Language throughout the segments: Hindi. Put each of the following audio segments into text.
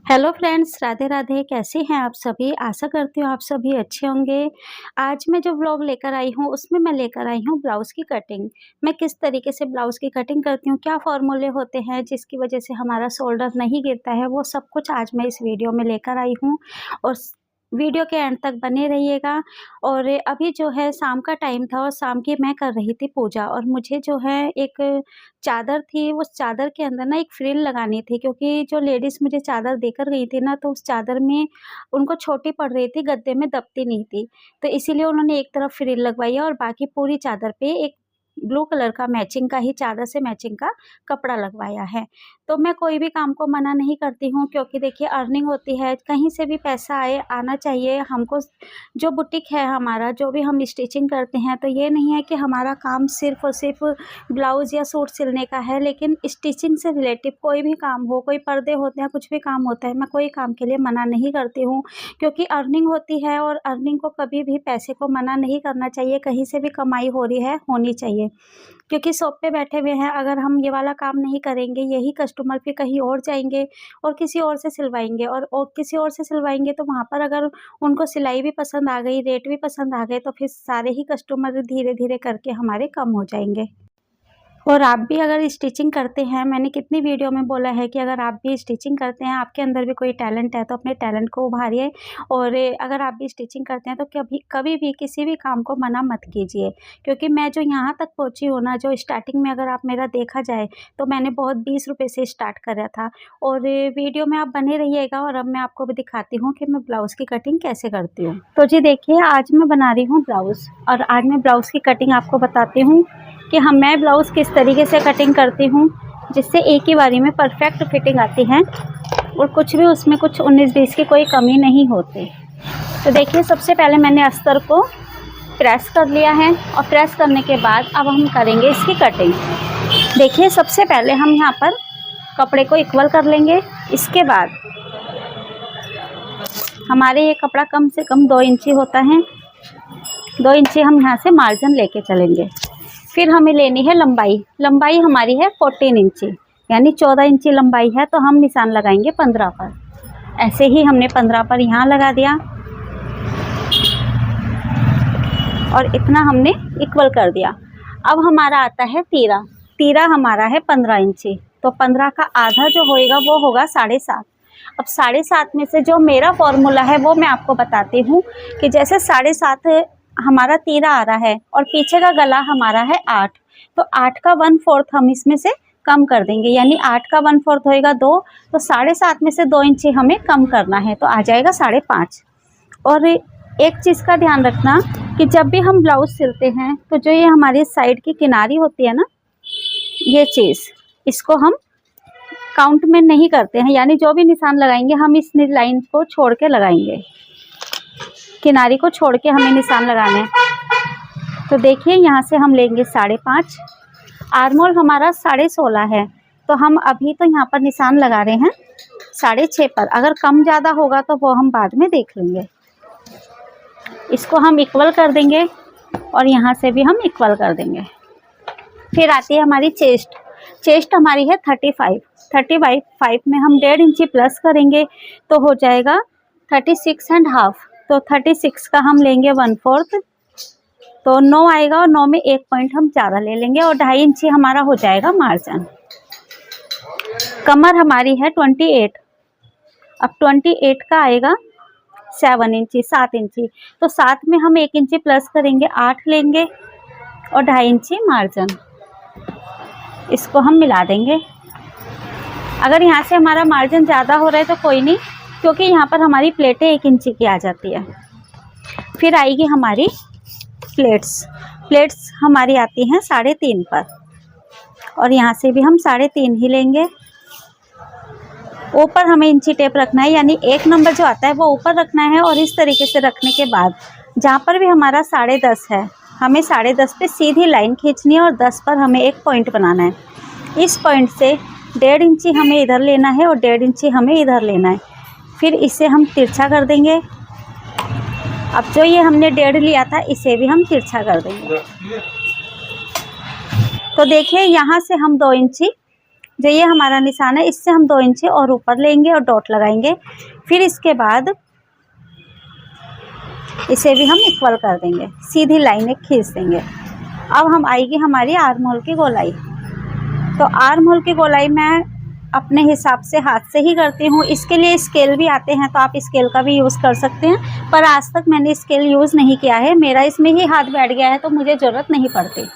Hello friends, Radhe Radhe. कैसे हैं आप सभी? आशा करती हूँ आप सभी अच्छे होंगे। आज मैं जो व्लॉग लेकर आई हूँ उसमें मैं लेकर आई हूँ ब्लाउज़ की कटिंग। मैं किस तरीके से ब्लाउज़ की कटिंग करती हूँ, क्या फ़ॉर्मूले होते हैं जिसकी वजह से हमारा शोल्डर नहीं गिरता है, वो सब कुछ आज मैं इस वीडियो में लेकर आई हूँ। और वीडियो के एंड तक बने रहिएगा। और अभी जो है शाम का टाइम था और शाम की मैं कर रही थी पूजा, और मुझे जो है एक चादर थी, उस चादर के अंदर ना एक फ्रिल लगानी थी, क्योंकि जो लेडीज़ मुझे चादर देकर गई थी ना, तो उस चादर में उनको छोटी पड़ रही थी, गद्दे में दबती नहीं थी। तो इसीलिए उन्होंने एक तरफ फ्रिल लगवाई है और बाकी पूरी चादर पे एक ब्लू कलर का मैचिंग का ही, चादर से मैचिंग का कपड़ा लगवाया है। तो मैं कोई भी काम को मना नहीं करती हूँ, क्योंकि देखिए अर्निंग होती है, कहीं से भी पैसा आना चाहिए हमको। जो बुटीक है हमारा, जो भी हम स्टिचिंग करते हैं, तो ये नहीं है कि हमारा काम सिर्फ़ और सिर्फ ब्लाउज़ या सूट सिलने का है, लेकिन स्टिचिंग से रिलेटिव कोई भी काम हो, कोई पर्दे होते हैं, कुछ भी काम होता है, मैं कोई काम के लिए मना नहीं करती हूँ, क्योंकि अर्निंग होती है और अर्निंग को कभी भी पैसे को मना नहीं करना चाहिए। कहीं से भी कमाई हो रही है, होनी चाहिए, क्योंकि शॉप पे बैठे हुए हैं, अगर हम ये वाला काम नहीं करेंगे, यही कस्टमर फिर कहीं और जाएँगे और किसी और से सिलवाएँगे, और किसी और से सिलवाएँगे तो वहाँ पर अगर उनको सिलाई भी पसंद आ गई, रेट भी पसंद आ गए, तो फिर सारे ही कस्टमर धीरे-धीरे करके हमारे कम हो जाएँगे। और आप भी अगर स्टिचिंग करते हैं, मैंने कितनी वीडियो में बोला है कि अगर आप भी स्टिचिंग करते हैं, आपके अंदर भी कोई टैलेंट है, तो अपने टैलेंट को उभारिए। और अगर आप भी स्टिचिंग करते हैं तो कभी कभी भी किसी भी काम को मना मत कीजिए, क्योंकि मैं जो यहाँ तक पहुँची हूँ ना, जो स्टार्टिंग में अगर आप मेरा देखा जाए तो मैंने बहुत 20 रुपये से स्टार्ट करा था। और वीडियो में आप बने रहिएगा, और अब मैं आपको भी दिखाती हूँ कि मैं ब्लाउज़ की कटिंग कैसे करती हूँ। तो जी देखिए, आज मैं बना रही हूँ ब्लाउज़, और आज मैं ब्लाउज़ की कटिंग आपको बताती हूँ कि मैं ब्लाउज़ किस तरीके से कटिंग करती हूँ, जिससे एक ही बारी में परफेक्ट फिटिंग आती है और कुछ भी उसमें कुछ 19-20 की कोई कमी नहीं होती। तो देखिए, सबसे पहले मैंने अस्तर को प्रेस कर लिया है, और प्रेस करने के बाद अब हम करेंगे इसकी कटिंग। देखिए, सबसे पहले हम यहाँ पर कपड़े को इक्वल कर लेंगे। इसके बाद हमारे ये कपड़ा कम से कम 2 इंची होता है, 2 इंची हम यहाँ से मार्जिन लेके चलेंगे। फिर हमें लेनी है लंबाई। लंबाई हमारी है 14 इंची, यानी 14 इंची लंबाई है, तो हम निशान लगाएंगे 15 पर। ऐसे ही हमने 15 पर यहाँ लगा दिया, और इतना हमने इक्वल कर दिया। अब हमारा आता है तीरा। तीरा हमारा है 15 इंची, तो 15 का आधा जो होएगा वो होगा 7.5। अब 7.5 में से जो मेरा फॉर्मूला है वो मैं आपको बताती हूँ, कि जैसे 7.5 हमारा तीरा आ रहा है और पीछे का गला हमारा है 8, तो 8 का 1/4 हम इसमें से कम कर देंगे, यानी 8 का 1/4 होएगा 2, तो 7.5 में से 2 इंची हमें कम करना है, तो आ जाएगा 5.5। और एक चीज़ का ध्यान रखना कि जब भी हम ब्लाउज़ सिलते हैं, तो जो ये हमारी साइड की किनारी होती है ना, ये चीज़, इसको हम काउंट में नहीं करते हैं, यानी जो भी निशान लगाएंगे हम इस लाइन को छोड़ के लगाएंगे, किनारी को छोड़ के हमें निशान लगाने हैं। तो देखिए, यहाँ से हम लेंगे 5.5। आर्मोल हमारा 16.5 है, तो हम अभी तो यहाँ पर निशान लगा रहे हैं 6.5 पर। अगर कम ज़्यादा होगा तो वो हम बाद में देख लेंगे। इसको हम इक्वल कर देंगे, और यहाँ से भी हम इक्वल कर देंगे। फिर आती है हमारी चेस्ट। चेस्ट हमारी है 35। 35 में हम 1.5 इंची प्लस करेंगे, तो हो जाएगा 36.5। तो 36 का हम लेंगे 1/4, तो 9 आएगा, और 9 में 1 पॉइंट हम ज़्यादा ले लेंगे, और 2.5 इंची हमारा हो जाएगा मार्जिन। कमर हमारी है 28। अब 28 का आएगा 7 इंची, 7 इंची, तो 7 में हम 1 इंची प्लस करेंगे, 8 लेंगे, और 2.5 इंची मार्जिन। इसको हम मिला देंगे। अगर यहाँ से हमारा मार्जिन ज़्यादा हो रहा है तो कोई नहीं, क्योंकि यहाँ पर हमारी प्लेटें 1 इंची की आ जाती है। फिर आएगी हमारी प्लेट्स। प्लेट्स हमारी आती हैं 3.5 पर, और यहाँ से भी हम 3.5 ही लेंगे। ऊपर हमें इंची टेप रखना है, यानी 1 नंबर जो आता है वो ऊपर रखना है, और इस तरीके से रखने के बाद जहाँ पर भी हमारा 10.5 है, हमें 10.5 पे सीधी लाइन खींचनी है, और 10 पर हमें एक पॉइंट बनाना है। इस पॉइंट से 1.5 इंची हमें इधर लेना है, और 1.5 इंची हमें इधर लेना है। फिर इसे हम तिरछा कर देंगे। अब जो ये हमने 1.5 लिया था, इसे भी हम तिरछा कर देंगे। तो देखिए, यहाँ से हम 2 इंची जो ये हमारा निशान है इससे हम 2 इंच और ऊपर लेंगे और डॉट लगाएंगे। फिर इसके बाद इसे भी हम इक्वल कर देंगे, सीधी लाइन एक खींच देंगे। अब हम आएगी हमारी आर्म होल की गोलाई। तो आर्म होल की गोलाई मैं अपने हिसाब से हाथ से ही करती हूँ। इसके लिए स्केल भी आते हैं तो आप स्केल का भी यूज़ कर सकते हैं, पर आज तक मैंने स्केल यूज़ नहीं किया है, मेरा इसमें ही हाथ बैठ गया है तो मुझे ज़रूरत नहीं पड़ती।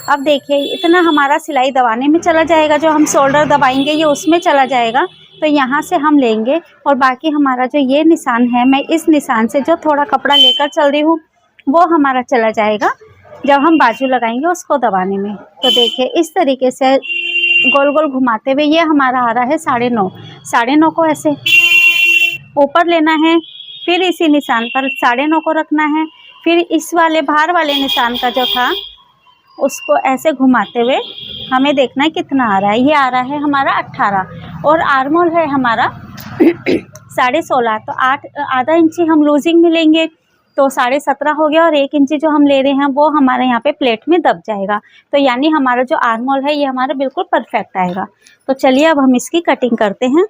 अब देखिए इतना हमारा सिलाई दबाने में चला जाएगा, जो हम शोल्डर दबाएंगे ये उसमें चला जाएगा। तो यहाँ से हम लेंगे और बाकी हमारा जो ये निशान है, मैं इस निशान से जो थोड़ा कपड़ा लेकर चल रही हूँ वो हमारा चला जाएगा जब हम बाजू लगाएंगे उसको दबाने में। तो देखिए इस तरीके से गोल गोल घुमाते हुए ये हमारा आ रहा है 9.5। 9.5 को ऐसे ऊपर लेना है, फिर इसी निशान पर 9.5 को रखना है, फिर इस वाले बाहर वाले निशान का जो था उसको ऐसे घुमाते हुए हमें देखना है कितना आ रहा है। ये आ रहा है हमारा 18 और आर्म होल है हमारा 16.5। तो 8 आधा इंची हम लूजिंग में लेंगे तो 17.5 हो गया, और 1 इंची जो हम ले रहे हैं वो हमारे यहाँ पे प्लेट में दब जाएगा। तो यानी हमारा जो आर्म होल है ये हमारा बिल्कुल परफेक्ट आएगा। तो चलिए अब हम इसकी कटिंग करते हैं।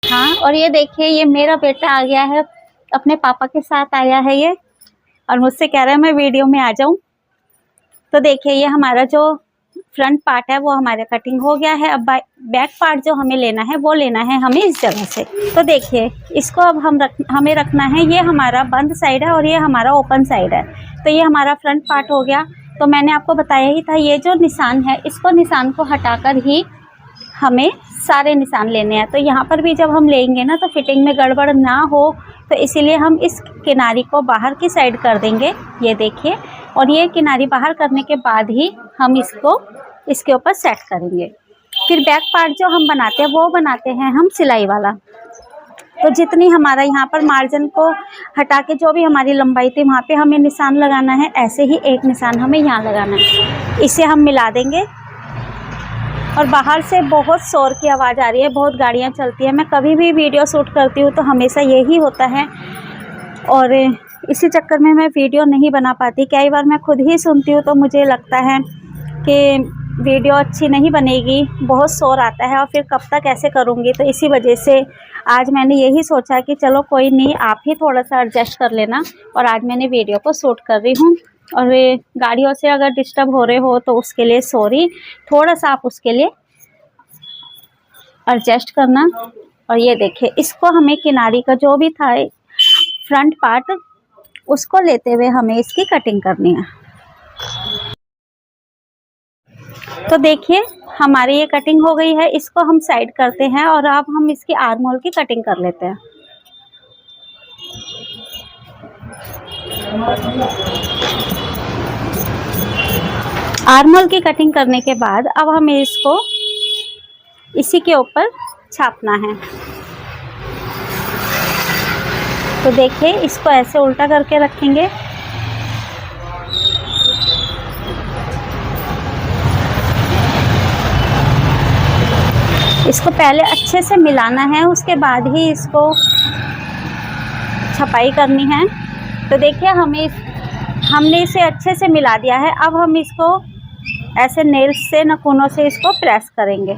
हाँ, और ये देखिए ये मेरा बेटा आ गया है, अपने पापा के साथ आया है ये, और मुझसे कह रहा है मैं वीडियो में आ जाऊं। तो देखिए ये हमारा जो फ्रंट पार्ट है वो हमारा कटिंग हो गया है। अब बैक पार्ट जो हमें लेना है वो लेना है हमें इस जगह से। तो देखिए इसको अब हमें रखना है, ये हमारा बंद साइड है और ये हमारा ओपन साइड है। तो ये हमारा फ्रंट पार्ट हो गया। तो मैंने आपको बताया ही था ये जो निशान है इसको निशान को हटाकर ही हमें सारे निशान लेने हैं। तो यहाँ पर भी जब हम लेंगे ना तो फिटिंग में गड़बड़ ना हो, तो इसीलिए हम इस किनारी को बाहर की साइड कर देंगे, ये देखिए। और ये किनारी बाहर करने के बाद ही हम इसको इसके ऊपर सेट करेंगे। फिर बैक पार्ट जो हम बनाते हैं वो बनाते हैं हम सिलाई वाला। तो जितनी हमारा यहाँ पर मार्जिन को हटा के जो भी हमारी लंबाई थी वहाँ पे हमें निशान लगाना है, ऐसे ही एक निशान हमें यहाँ लगाना है। इसे हम मिला देंगे। और बाहर से बहुत शोर की आवाज़ आ रही है, बहुत गाड़ियाँ चलती हैं। मैं कभी भी वीडियो शूट करती हूँ तो हमेशा यही होता है, और इसी चक्कर में मैं वीडियो नहीं बना पाती। कई बार मैं खुद ही सुनती हूँ तो मुझे लगता है कि वीडियो अच्छी नहीं बनेगी, बहुत शोर आता है और फिर कब तक ऐसे करूँगी। तो इसी वजह से आज मैंने यही सोचा कि चलो कोई नहीं, आप ही थोड़ा सा एडजस्ट कर लेना। और आज मैंने वीडियो को शूट कर रही हूँ, और गाड़ियों से अगर डिस्टर्ब हो रहे हो तो उसके लिए सॉरी, थोड़ा सा आप उसके लिए एडजस्ट करना। और ये देखिए इसको हमें किनारी का जो भी था फ्रंट पार्ट उसको लेते हुए हमें इसकी कटिंग करनी है। तो देखिए हमारी ये कटिंग हो गई है, इसको हम साइड करते हैं और अब हम इसकी आर्म होल की कटिंग कर लेते हैं। आर्म होल की कटिंग करने के बाद अब हमें इसको इसी के ऊपर छापना है। तो देखिए इसको ऐसे उल्टा करके रखेंगे। इसको पहले अच्छे से मिलाना है, उसके बाद ही इसको छपाई करनी है। तो देखिए हमने इसे अच्छे से मिला दिया है। अब हम इसको ऐसे नेल्स से नखूनों से इसको प्रेस करेंगे।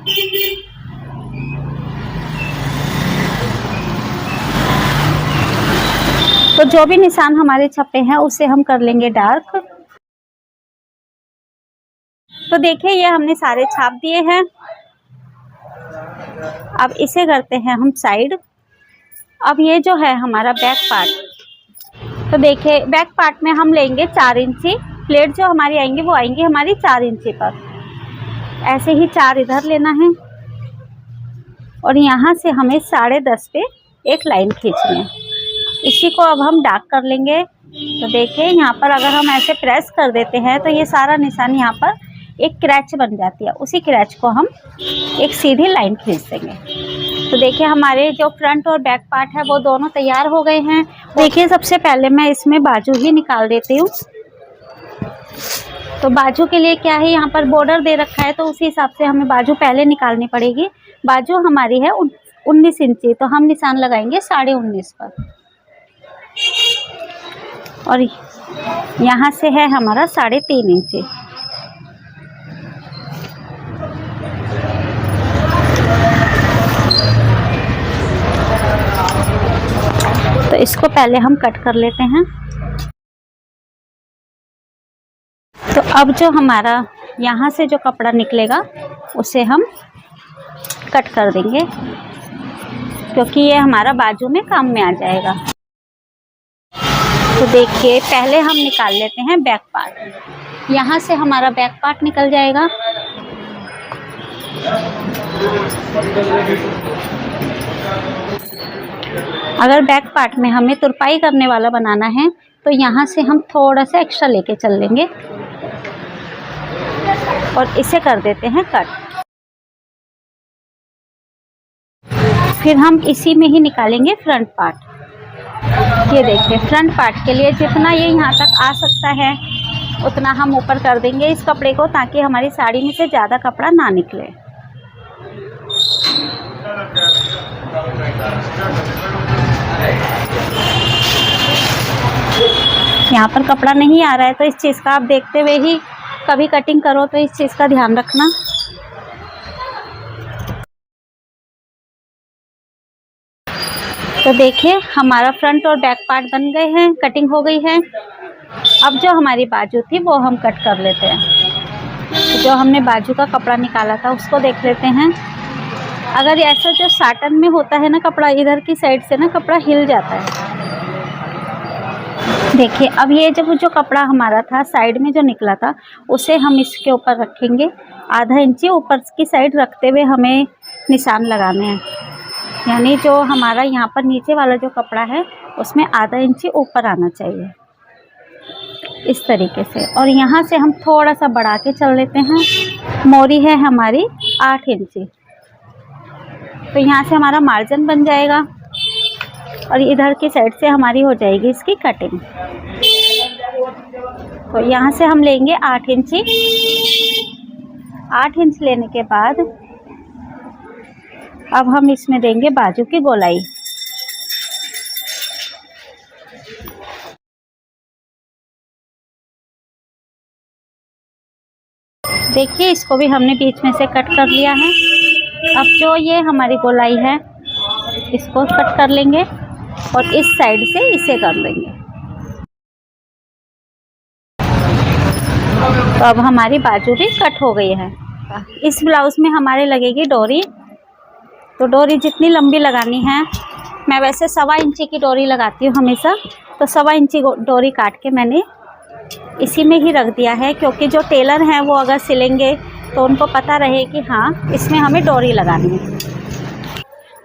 तो जो भी निशान हमारे छपे हैं उसे हम कर लेंगे डार्क। तो देखिए ये हमने सारे छाप दिए हैं। अब इसे करते हैं हम साइड। अब ये जो है हमारा बैक पार्ट, तो देखिए बैक पार्ट में हम लेंगे 4 इंची। प्लेट जो हमारी आएंगी वो आएंगी हमारी 4 इंची पर। ऐसे ही 4 इधर लेना है और यहाँ से हमें 10.5 पे एक लाइन खींचनी है। इसी को अब हम डार्क कर लेंगे। तो देखिए यहाँ पर अगर हम ऐसे प्रेस कर देते हैं तो ये सारा निशान यहाँ पर एक क्रैच बन जाती है। उसी क्रैच को हम एक सीधी लाइन खींच देंगे। तो देखिए हमारे जो फ्रंट और बैक पार्ट है वो दोनों तैयार हो गए हैं। देखिए सबसे पहले मैं इसमें बाजू ही निकाल देती हूँ। तो बाजू के लिए क्या है, यहाँ पर बॉर्डर दे रखा है तो उसी हिसाब से हमें बाजू पहले निकालनी पड़ेगी। बाजू हमारी है 19 इंची, तो हम निशान लगाएंगे 19.5 पर। और यहाँ से है हमारा 3.5 इंच। तो इसको पहले हम कट कर लेते हैं। तो अब जो हमारा यहाँ से जो कपड़ा निकलेगा उसे हम कट कर देंगे, क्योंकि ये हमारा बाजू में काम में आ जाएगा। तो देखिए पहले हम निकाल लेते हैं बैक पार्ट। यहाँ से हमारा बैक पार्ट निकल जाएगा। अगर बैक पार्ट में हमें तुरपाई करने वाला बनाना है तो यहाँ से हम थोड़ा सा एक्स्ट्रा लेके चल लेंगे और इसे कर देते हैं कट। फिर हम इसी में ही निकालेंगे फ्रंट पार्ट। ये देखिए फ्रंट पार्ट के लिए जितना ये यहाँ तक आ सकता है उतना हम ऊपर कर देंगे इस कपड़े को, ताकि हमारी साड़ी में से ज़्यादा कपड़ा ना निकले। यहाँ पर कपड़ा नहीं आ रहा है तो इस चीज़ का आप देखते हुए ही कभी कटिंग करो, तो इस चीज़ का ध्यान रखना। तो देखिए हमारा फ्रंट और बैक पार्ट बन गए हैं, कटिंग हो गई है। अब जो हमारी बाजू थी वो हम कट कर लेते हैं। तो जो हमने बाजू का कपड़ा निकाला था उसको देख लेते हैं। अगर ऐसा जो साटन में होता है ना कपड़ा, इधर की साइड से ना कपड़ा हिल जाता है। देखिए अब ये जब जो कपड़ा हमारा था साइड में जो निकला था उसे हम इसके ऊपर रखेंगे। आधा इंची ऊपर की साइड रखते हुए हमें निशान लगाने हैं, यानी जो हमारा यहाँ पर नीचे वाला जो कपड़ा है उसमें आधा इंची ऊपर आना चाहिए इस तरीके से। और यहाँ से हम थोड़ा सा बढ़ा के चल लेते हैं। मोरी है हमारी 8 इंची, तो यहाँ से हमारा मार्जिन बन जाएगा और इधर की साइड से हमारी हो जाएगी इसकी कटिंग। तो यहाँ से हम लेंगे 8 इंची। 8 इंच लेने के बाद अब हम इसमें देंगे बाजू की गोलाई। देखिए इसको भी हमने बीच में से कट कर लिया है। अब जो ये हमारी गोलाई है इसको कट कर लेंगे और इस साइड से इसे कर लेंगे। तो अब हमारी बाजू भी कट हो गई है। इस ब्लाउज में हमारे लगेगी डोरी। तो डोरी जितनी लंबी लगानी है, मैं वैसे 1.25 इंची की डोरी लगाती हूँ हमेशा, तो 1.25 इंची डोरी काट के मैंने इसी में ही रख दिया है, क्योंकि जो टेलर हैं वो अगर सिलेंगे तो उनको पता रहे कि हाँ इसमें हमें डोरी लगानी है।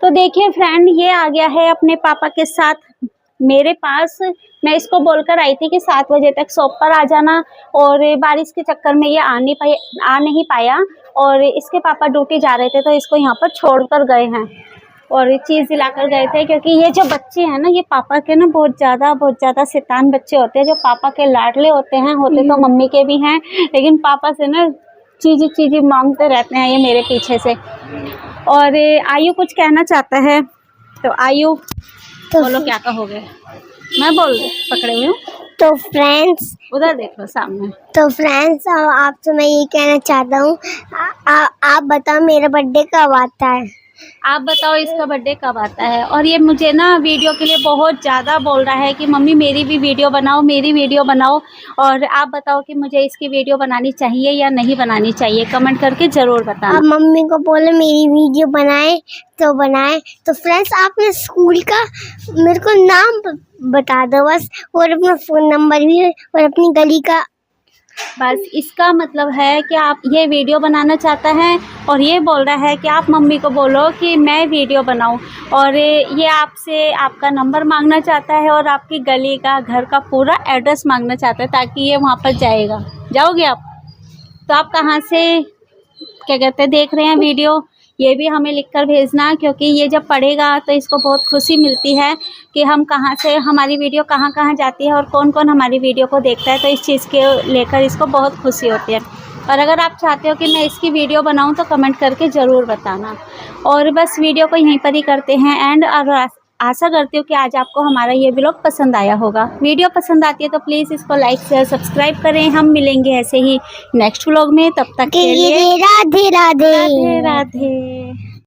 तो देखिए फ्रेंड, ये आ गया है अपने पापा के साथ मेरे पास। मैं इसको बोलकर आई थी कि 7 बजे तक शॉप पर आ जाना, और बारिश के चक्कर में ये आ नहीं पाया और इसके पापा ड्यूटी जा रहे थे तो इसको यहाँ पर छोड़ कर गए हैं और चीज़ दिलाकर गए थे। क्योंकि ये जो बच्चे हैं ना, ये पापा के ना बहुत ज़्यादा शैतान बच्चे होते हैं, जो पापा के लाडले होते हैं। होते तो मम्मी के भी हैं, लेकिन पापा से ना चीज़ें मांगते रहते हैं ये मेरे पीछे से। और आयु कुछ कहना चाहता है, तो आयु तो बोलो क्या कहोगे। मैं बोल पकड़े हुई हूँ। तो फ्रेंड्स उधर देखो सामने। तो फ्रेंड्स आपसे मैं ये कहना चाहता हूँ, आप बताओ मेरा बर्थडे कब आता है। आप बताओ इसका बर्थडे कब आता है। और ये मुझे ना वीडियो के लिए बहुत ज़्यादा बोल रहा है कि मम्मी मेरी भी वीडियो बनाओ, मेरी वीडियो बनाओ। और आप बताओ कि मुझे इसकी वीडियो बनानी चाहिए या नहीं बनानी चाहिए, कमेंट करके ज़रूर बताओ। आप मम्मी को बोले मेरी वीडियो बनाए तो बनाए। तो फ्रेंड्स आप अपने स्कूल का मेरे को नाम बता दो बस, और अपना फ़ोन नंबर भी और अपनी गली का। बस इसका मतलब है कि आप ये वीडियो बनाना चाहता है और ये बोल रहा है कि आप मम्मी को बोलो कि मैं वीडियो बनाऊं, और ये आपसे आपका नंबर मांगना चाहता है और आपकी गली का, घर का पूरा एड्रेस मांगना चाहता है, ताकि ये वहाँ पर जाओगे आप। तो आप कहाँ से क्या कहते हैं देख रहे हैं वीडियो, ये भी हमें लिखकर भेजना, क्योंकि ये जब पढ़ेगा तो इसको बहुत खुशी मिलती है कि हम कहाँ से, हमारी वीडियो कहाँ कहाँ जाती है और कौन कौन हमारी वीडियो को देखता है। तो इस चीज़ के लेकर इसको बहुत खुशी होती है। और अगर आप चाहते हो कि मैं इसकी वीडियो बनाऊं तो कमेंट करके ज़रूर बताना। और बस वीडियो को यहीं पर ही करते हैं एंड। और आशा करती हूँ कि आज आपको हमारा ये व्लॉग पसंद आया होगा। वीडियो पसंद आती है तो प्लीज़ इसको लाइक शेयर सब्सक्राइब करें। हम मिलेंगे ऐसे ही नेक्स्ट व्लॉग में, तब तक के लिए राधे राधे। राधे राधे।